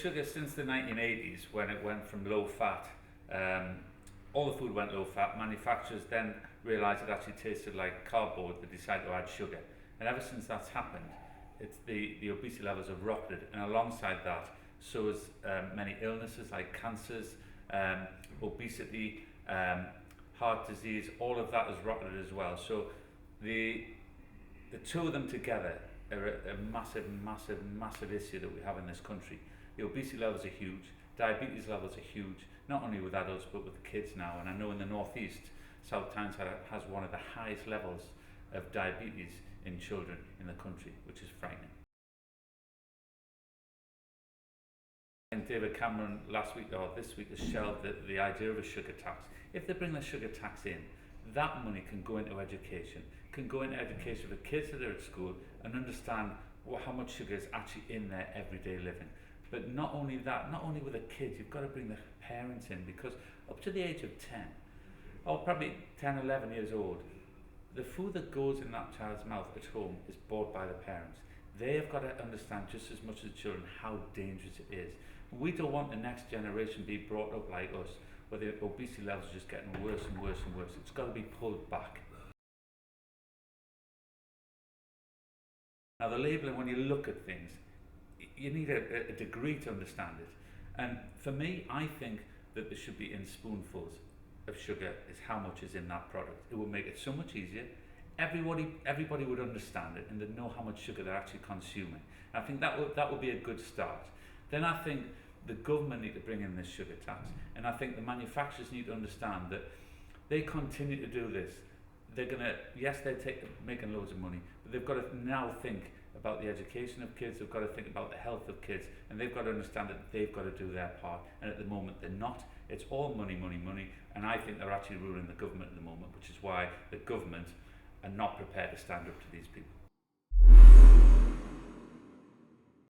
Sugar since the 1980s, when it went from low fat, all the food went low fat. Manufacturers then realised it actually tasted like cardboard. They decided to add sugar, and ever since that's happened, the obesity levels have rocketed. And alongside that, so has many illnesses like cancers, obesity, heart disease. All of that has rocketed as well. So the two of them together are a massive, massive, massive issue that we have in this country. The obesity levels are huge, diabetes levels are huge, not only with adults but with the kids now. And I know in the northeast, South Tyneside has one of the highest levels of diabetes in children in the country, which is frightening. And David Cameron last week or this week has shelved the idea of a sugar tax. If they bring the sugar tax in, that money can go into education, can go into education for kids that are at school and understand how much sugar is actually in their everyday living. But not only that, not only with the kids, you've got to bring the parents in, because up to the age of 10, or probably 10, 11 years old, the food that goes in that child's mouth at home is bought by the parents. They have got to understand just as much as the children how dangerous it is. We don't want the next generation to be brought up like us, where the obesity levels are just getting worse and worse and worse. It's got to be pulled back. Now the labelling, when you look at things, you need a degree to understand it. And for me, I think that there should be in spoonfuls of sugar is how much is in that product. It would make it so much easier. Everybody would understand it and they'd know how much sugar they're actually consuming. And I think that would be a good start. Then I think the government need to bring in this sugar tax, and I think the manufacturers need to understand that they continue to do this. They're gonna, yes, they're making loads of money, but they've got to now think about the education of kids. They've got to think about the health of kids, and they've got to understand that they've got to do their part. And at the moment, they're not. It's all money, money, money. And I think they're actually ruling the government at the moment, which is why the government are not prepared to stand up to these people.